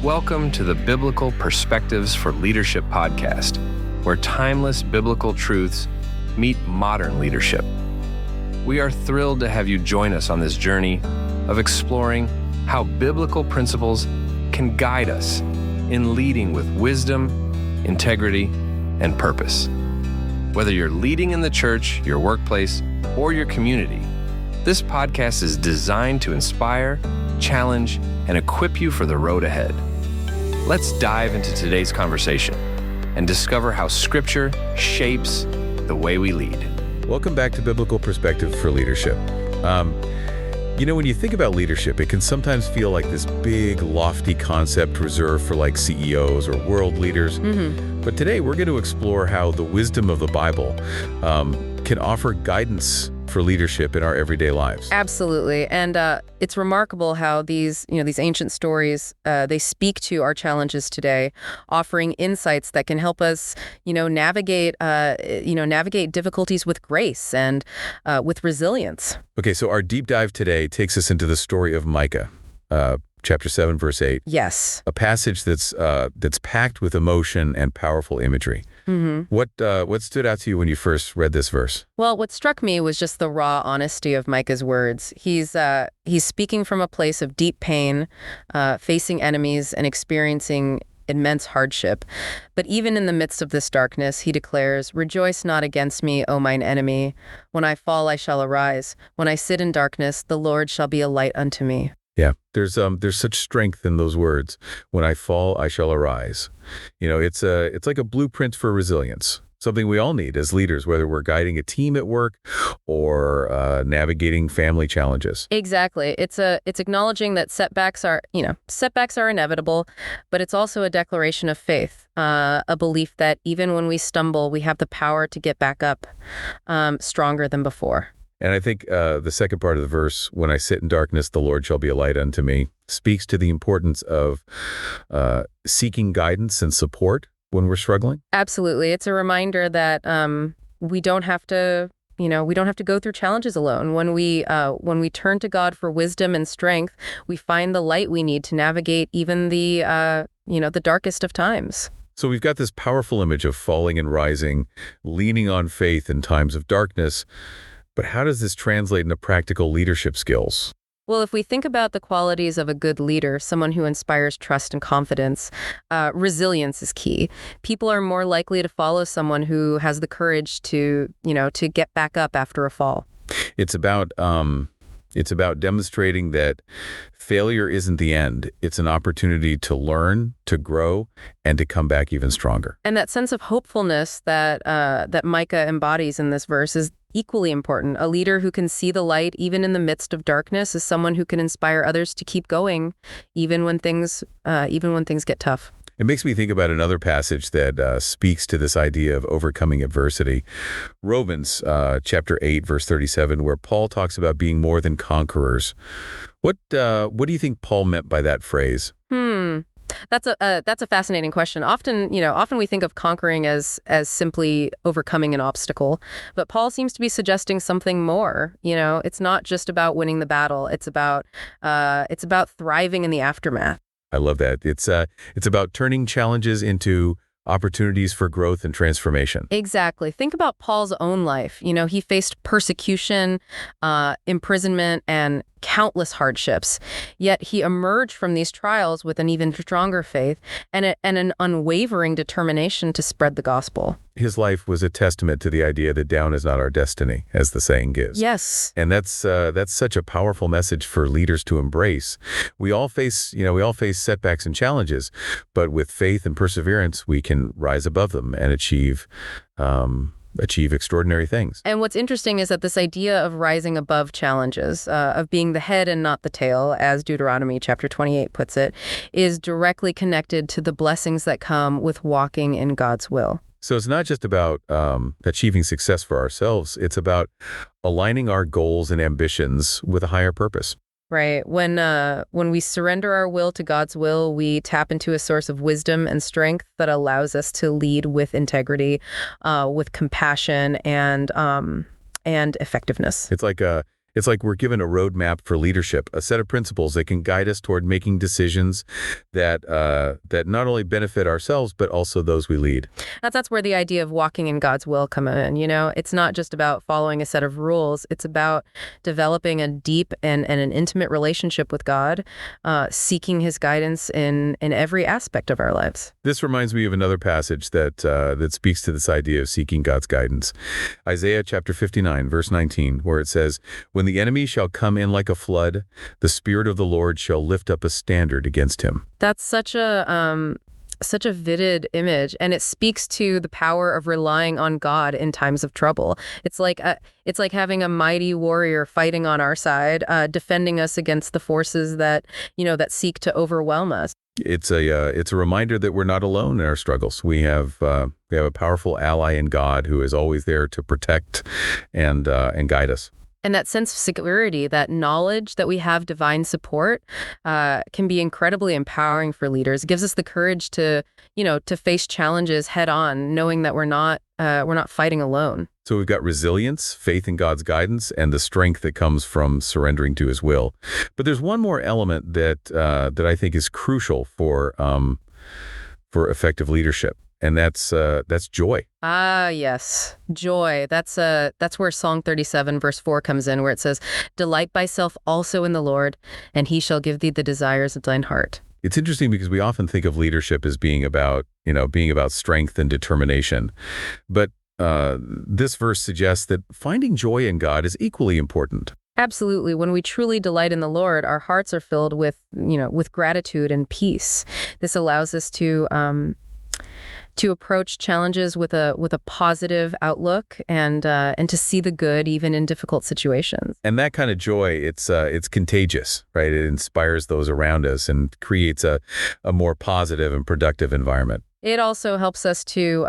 Welcome to the Biblical Perspectives for Leadership podcast, where timeless biblical truths meet modern leadership. We are thrilled to have you join us on this journey of exploring how biblical principles can guide us in leading with wisdom, integrity, and purpose. Whether you're leading in the church, your workplace, or your community, this podcast is designed to inspire, challenge, and equip you for the road ahead. Let's dive into today's conversation and discover how Scripture shapes the way we lead. Welcome back to Biblical Perspective for Leadership. When you think about leadership, it can sometimes feel like this big, lofty concept reserved for like CEOs or world leaders. But today we're going to explore how the wisdom of the Bible can offer guidance for leadership in our everyday lives. Absolutely. And it's remarkable how these ancient stories, they speak to our challenges today, offering insights that can help us, navigate difficulties with grace and with resilience. Okay, so our deep dive today takes us into the story of Micah, chapter 7, verse 8. Yes. A passage that's packed with emotion and powerful imagery. What stood out to you when you first read this verse? Well, what struck me was just the raw honesty of Micah's words. He's speaking from a place of deep pain, facing enemies and experiencing immense hardship. But even in the midst of this darkness, he declares, "Rejoice not against me, O mine enemy. When I fall, I shall arise. When I sit in darkness, the Lord shall be a light unto me." Yeah, there's such strength in those words. When I fall, I shall arise. It's like a blueprint for resilience, something we all need as leaders, whether we're guiding a team at work or navigating family challenges. Exactly. It's acknowledging that setbacks are inevitable, but it's also a declaration of faith, a belief that even when we stumble, we have the power to get back up, stronger than before. And I think the second part of the verse, when I sit in darkness, the Lord shall be a light unto me, speaks to the importance of seeking guidance and support when we're struggling. Absolutely. It's a reminder that we don't have to go through challenges alone. When we turn to God for wisdom and strength, we find the light we need to navigate even the darkest of times. So we've got this powerful image of falling and rising, leaning on faith in times of darkness. But how does this translate into practical leadership skills? Well, if we think about the qualities of a good leader, someone who inspires trust and confidence, resilience is key. People are more likely to follow someone who has the courage to get back up after a fall. It's about demonstrating that failure isn't the end. It's an opportunity to learn, to grow, and to come back even stronger. And that sense of hopefulness that Micah embodies in this verse is equally important. A leader who can see the light even in the midst of darkness is someone who can inspire others to keep going even when things get tough. It makes me think about another passage that speaks to this idea of overcoming adversity. Romans chapter 8, verse 37, where Paul talks about being more than conquerors. What do you think Paul meant by that phrase? That's a fascinating question. Often we think of conquering as simply overcoming an obstacle, but Paul seems to be suggesting something more. It's not just about winning the battle. It's about thriving in the aftermath. I love that. It's about turning challenges into opportunities for growth and transformation. Exactly. Think about Paul's own life. He faced persecution, imprisonment, and countless hardships. Yet he emerged from these trials with an even stronger faith and an unwavering determination to spread the gospel. His life was a testament to the idea that down is not our destiny, as the saying gives. Yes. And that's such a powerful message for leaders to embrace. We all face setbacks and challenges, but with faith and perseverance, we can rise above them and achieve extraordinary things. And what's interesting is that this idea of rising above challenges, of being the head and not the tail, as Deuteronomy chapter 28 puts it, is directly connected to the blessings that come with walking in God's will. So it's not just about achieving success for ourselves. It's about aligning our goals and ambitions with a higher purpose. Right. When we surrender our will to God's will, we tap into a source of wisdom and strength that allows us to lead with integrity, with compassion and effectiveness. It's like It's like we're given a roadmap for leadership, a set of principles that can guide us toward making decisions that not only benefit ourselves, but also those we lead. That's where the idea of walking in God's will come in. It's not just about following a set of rules. It's about developing a deep and an intimate relationship with God, seeking his guidance in every aspect of our lives. This reminds me of another passage that speaks to this idea of seeking God's guidance. Isaiah chapter 59, verse 19, where it says, "When the enemy shall come in like a flood, the Spirit of the Lord shall lift up a standard against him." That's such a vivid image, and it speaks to the power of relying on God in times of trouble. It's like having a mighty warrior fighting on our side, defending us against the forces that seek to overwhelm us. It's a reminder that we're not alone in our struggles. We have a powerful ally in God who is always there to protect and guide us. And that sense of security, that knowledge that we have divine support, can be incredibly empowering for leaders. It gives us the courage to face challenges head on, knowing that we're not fighting alone. So we've got resilience, faith in God's guidance, and the strength that comes from surrendering to his will. But there's one more element that I think is crucial for effective leadership. And that's joy. Ah, yes. Joy. That's where Psalm 37 verse 4 comes in, where it says, "Delight thyself also in the Lord, and he shall give thee the desires of thine heart." It's interesting because we often think of leadership as being about strength and determination. But this verse suggests that finding joy in God is equally important. Absolutely. When we truly delight in the Lord, our hearts are filled with gratitude and peace. This allows us to approach challenges with a positive outlook and to see the good even in difficult situations. And that kind of joy, it's contagious, right? It inspires those around us and creates a more positive and productive environment. It also helps us to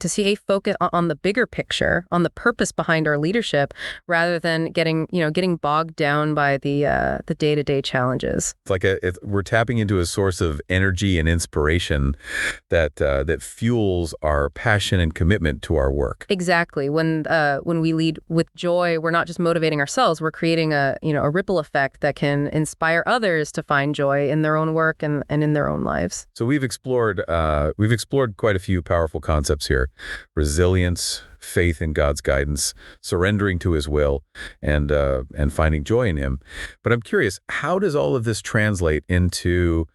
see a focus on the bigger picture, on the purpose behind our leadership, rather than getting bogged down by the day-to-day challenges. It's like we're tapping into a source of energy and inspiration that fuels our passion and commitment to our work. Exactly. When we lead with joy, we're not just motivating ourselves. We're creating a ripple effect that can inspire others to find joy in their own work and in their own lives. So we've explored quite a few powerful concepts here: resilience, faith in God's guidance, surrendering to his will, and finding joy in him. But I'm curious, how does all of this translate into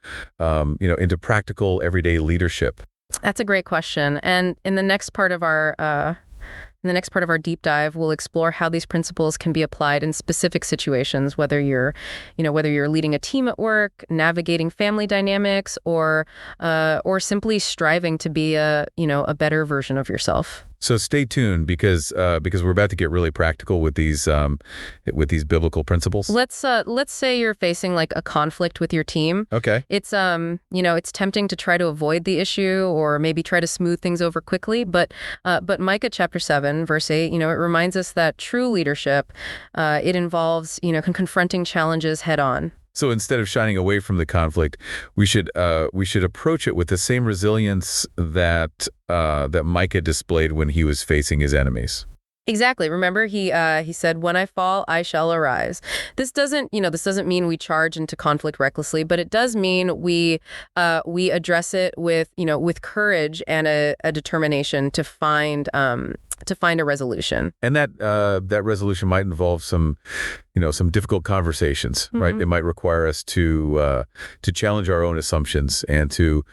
practical everyday leadership? That's a great question. And in the next part of our deep dive, we'll explore how these principles can be applied in specific situations, whether you're leading a team at work, navigating family dynamics, or simply striving to be a better version of yourself. So stay tuned because we're about to get really practical with these biblical principles. Let's say you're facing like a conflict with your team. Okay. It's it's tempting to try to avoid the issue or maybe try to smooth things over quickly, but Micah chapter 7 verse 8, it reminds us that true leadership it involves confronting challenges head on. So instead of shining away from the conflict, we should approach it with the same resilience that Micah displayed when he was facing his enemies. Exactly. Remember, he said, "When I fall, I shall arise." This doesn't mean we charge into conflict recklessly, but it does mean we address it with courage and a determination to find a resolution. And that resolution might involve some difficult conversations, right? It might require us to challenge our own assumptions and to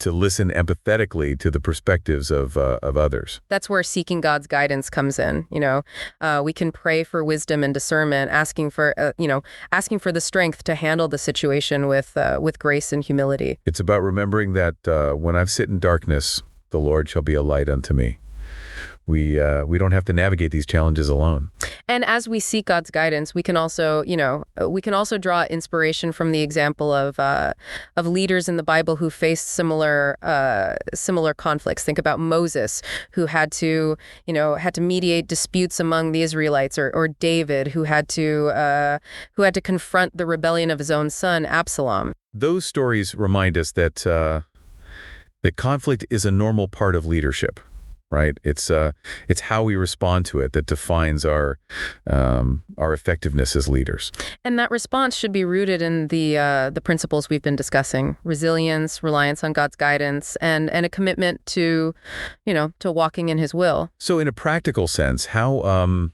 listen empathetically to the perspectives of others. That's where seeking God's guidance comes in. We can pray for wisdom and discernment, asking for the strength to handle the situation with grace and humility. It's about remembering that when I sit in darkness, the Lord shall be a light unto me. We don't have to navigate these challenges alone. And as we seek God's guidance, we can also draw inspiration from the example of leaders in the Bible who faced similar conflicts. Think about Moses, who had to mediate disputes among the Israelites, or David, who had to confront the rebellion of his own son, Absalom. Those stories remind us that conflict is a normal part of leadership. right? It's how we respond to it that defines our effectiveness as leaders. And that response should be rooted in the principles we've been discussing: resilience, reliance on God's guidance, and a commitment to, to walking in His will. So in a practical sense, how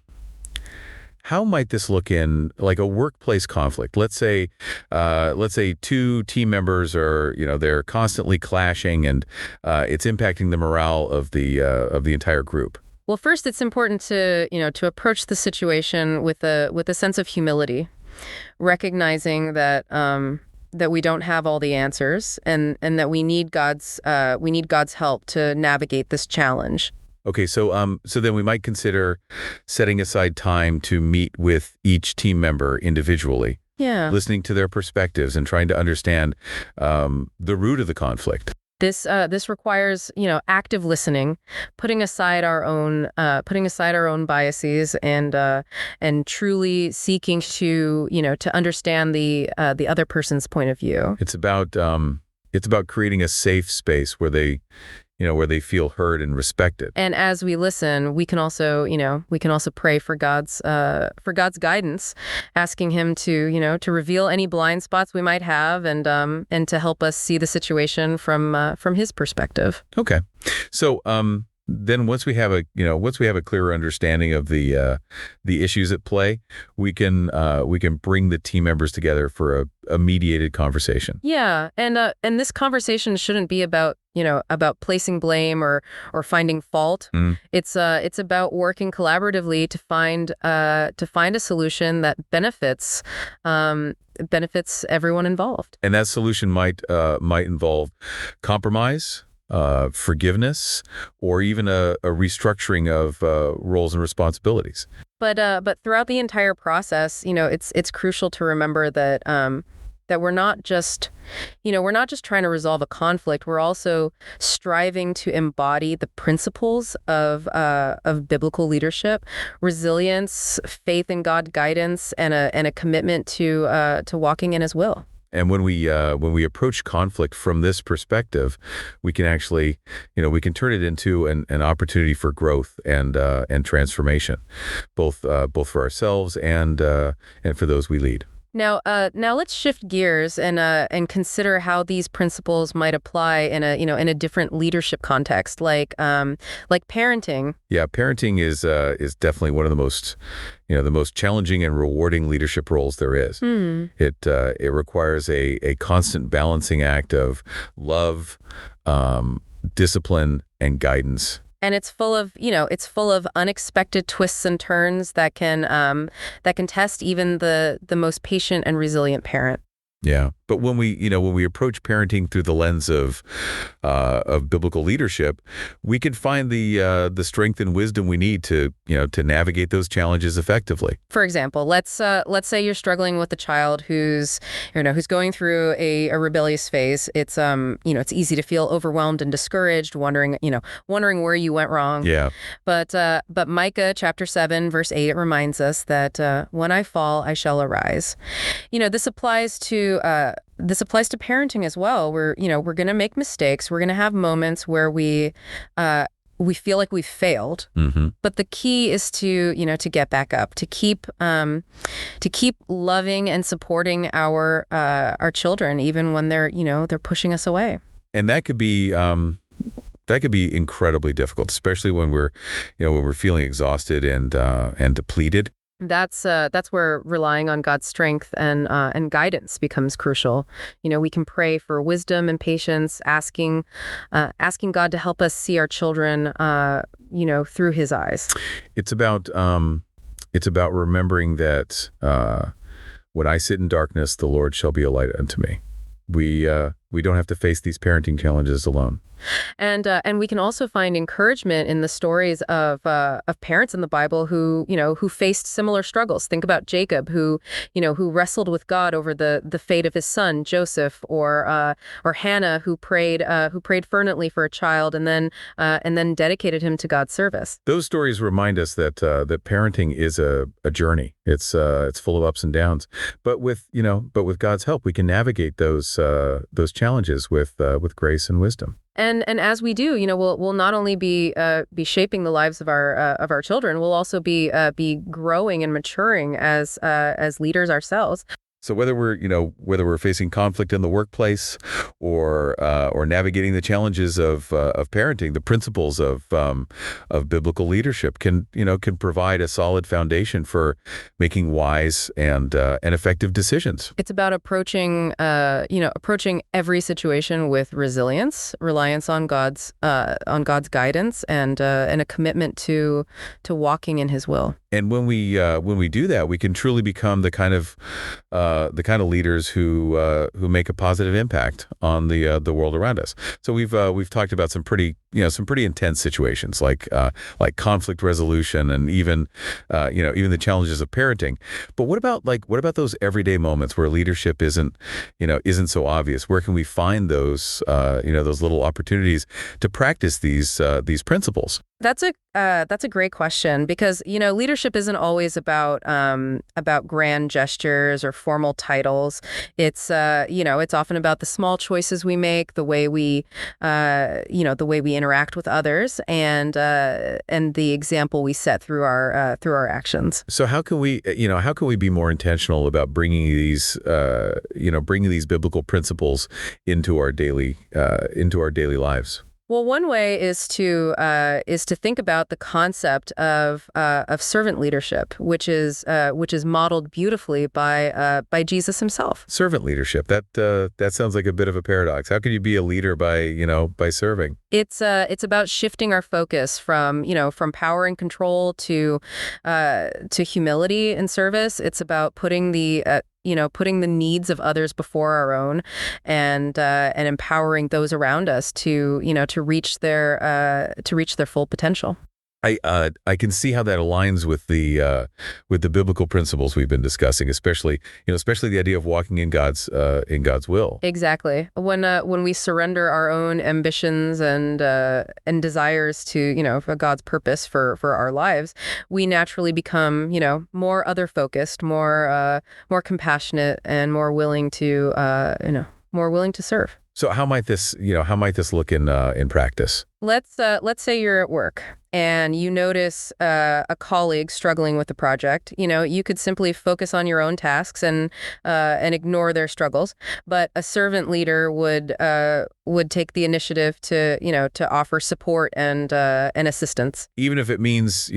might this look in like a workplace conflict? Let's say two team members are, they're constantly clashing, and it's impacting the morale of the entire group. Well, first, it's important to approach the situation with a sense of humility, recognizing that that we don't have all the answers, and that we need God's help to navigate this challenge. Okay, so then we might consider setting aside time to meet with each team member individually, Yeah. listening to their perspectives and trying to understand the root of the conflict. This requires, active listening, putting aside our own biases, and truly seeking to understand the other person's point of view. It's about creating a safe space where they feel heard and respected. And as we listen, we can also pray for God's guidance, asking Him to reveal any blind spots we might have, and to help us see the situation from His perspective. Okay, so then once we have a clearer understanding of the issues at play, we can bring the team members together for a mediated conversation. Yeah, and this conversation shouldn't be about placing blame or finding fault. It's about working collaboratively to find a solution that benefits everyone involved. And that solution might involve compromise, forgiveness, or even a restructuring of roles and responsibilities. But throughout the entire process, it's crucial to remember that that we're not just trying to resolve a conflict. We're also striving to embody the principles of biblical leadership: resilience, faith in God's guidance, and a commitment to walking in His will. And when we approach conflict from this perspective, we can actually, we can turn it into an opportunity for growth and transformation, both for ourselves and for those we lead. Now let's shift gears and consider how these principles might apply in a different leadership context, like parenting. Yeah, parenting is definitely one of the most challenging and rewarding leadership roles there is. It requires a constant balancing act of love, discipline, and guidance. And it's full of unexpected twists and turns that can test even the most patient and resilient parent. Yeah, but when we approach parenting through the lens of biblical leadership, we can find the strength and wisdom we need to navigate those challenges effectively. For example, let's say you're struggling with a child who's going through a rebellious phase. It's it's easy to feel overwhelmed and discouraged, wondering where you went wrong. Yeah. But Micah chapter 7 verse 8, it reminds us that when I fall, I shall arise. This applies to parenting as well. We're going to make mistakes. We're going to have moments where we feel like we've failed. Mm-hmm. But the key is to get back up, to keep loving and supporting our children even when they're pushing us away. And that could be incredibly difficult, especially when we're feeling exhausted and depleted. That's where relying on God's strength and guidance becomes crucial. We can pray for wisdom and patience, asking God to help us see our children, through His eyes. It's about remembering that when I sit in darkness, the Lord shall be a light unto me. We don't have to face these parenting challenges alone. And we can also find encouragement in the stories of parents in the Bible who faced similar struggles. Think about Jacob, who wrestled with God over the fate of his son Joseph, or Hannah, who prayed fervently for a child and then dedicated him to God's service. Those stories remind us that parenting is a journey. It's full of ups and downs, but with God's help, we can navigate those challenges with grace and wisdom. And as we do, we'll not only be shaping the lives of our children, we'll also be growing and maturing as leaders ourselves. So whether we're facing conflict in the workplace, or navigating the challenges of parenting, the principles of biblical leadership can provide a solid foundation for making wise and effective decisions. It's about approaching every situation with resilience, reliance on God's guidance, and a commitment to walking in His will. And when we do that, we can truly become the kind of leaders who make a positive impact on the world around us. So we've talked about some pretty intense situations like conflict resolution, and even the challenges of parenting. But what about those everyday moments where leadership isn't so obvious? Where can we find those little opportunities to practice these principles? That's a great question, because leadership isn't always about grand gestures or formal titles. It's often about the small choices we make, the way we interact with others, and the example we set through our actions. So how can we be more intentional about bringing these biblical principles into our daily lives? Well, one way is to think about the concept of servant leadership, which is modeled beautifully by Jesus Himself. Servant leadership, that sounds like a bit of a paradox. How can you be a leader by serving? It's about shifting our focus from power and control to humility and service. It's about putting the needs of others before our own, and empowering those around us to reach their full potential. I can see how that aligns with the biblical principles we've been discussing, especially the idea of walking in God's will. Exactly. When we surrender our own ambitions and desires to for God's purpose for our lives, we naturally become more other focused, more compassionate, and more willing to serve. So how might this look in practice? Let's say you're at work and you notice a colleague struggling with the project. You could simply focus on your own tasks and ignore their struggles. But a servant leader would take the initiative to offer support and assistance. Even if it means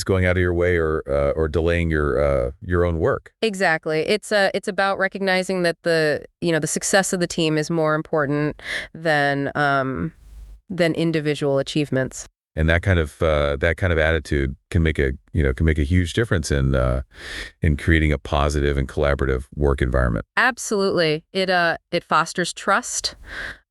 going out of your way or delaying your own work. Exactly. It's about recognizing that the success of the team is more important than individual achievements. And that kind of attitude can make a huge difference in creating a positive and collaborative work environment. Absolutely. It fosters trust,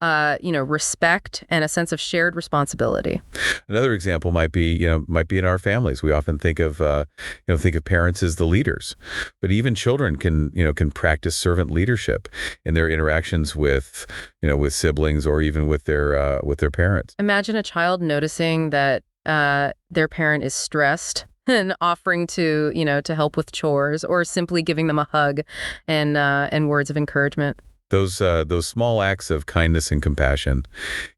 respect, and a sense of shared responsibility. Another example might be in our families. We often think of parents as the leaders, but even children can practice servant leadership in their interactions with siblings, or even with their parents. Imagine a child noticing that their parent is stressed and offering to help with chores, or simply giving them a hug and words of encouragement. Those small acts of kindness and compassion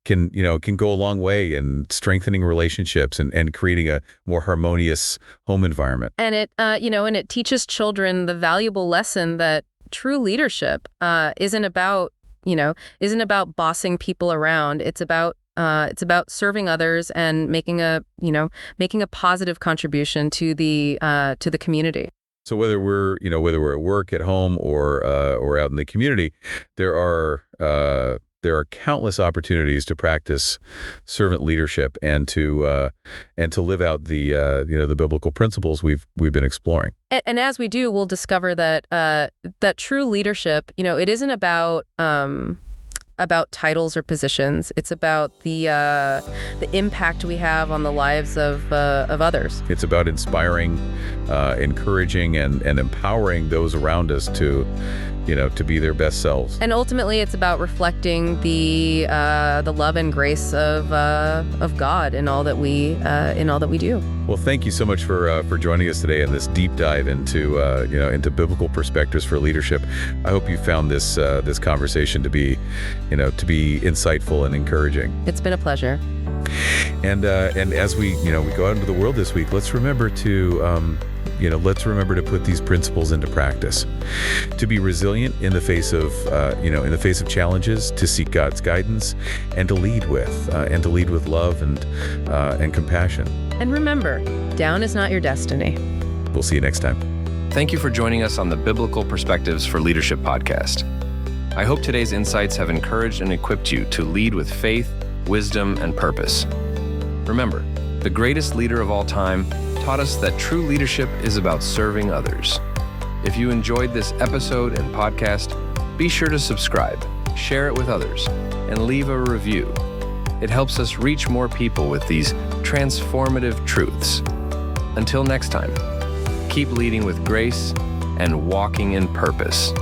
can go a long way in strengthening relationships and creating a more harmonious home environment. And it teaches children the valuable lesson that true leadership isn't about bossing people around. It's about serving others and making a positive contribution to the community. So whether we're at work, at home, or out in the community, there are countless opportunities to practice servant leadership and to live out the biblical principles we've been exploring. And as we do, we'll discover that true leadership, it isn't about titles or positions. It's about the impact we have on the lives of others. It's about inspiring, encouraging, and empowering those around us to to be their best selves. And ultimately, it's about reflecting the love and grace of God in all that we do. Well, thank you so much for joining us today in this deep dive into biblical perspectives for leadership. I hope you found this conversation to be insightful and encouraging. It's been a pleasure. And as we go out into the world this week, let's remember to put these principles into practice, to be resilient in the face of challenges, to seek God's guidance, and to lead with love and compassion. And remember, down is not your destiny. We'll see you next time. Thank you for joining us on the Biblical Perspectives for Leadership podcast. I hope today's insights have encouraged and equipped you to lead with faith, wisdom, and purpose. Remember, the greatest leader of all time taught us that true leadership is about serving others. If you enjoyed this episode and podcast, be sure to subscribe, share it with others, and leave a review. It helps us reach more people with these transformative truths. Until next time, keep leading with grace and walking in purpose.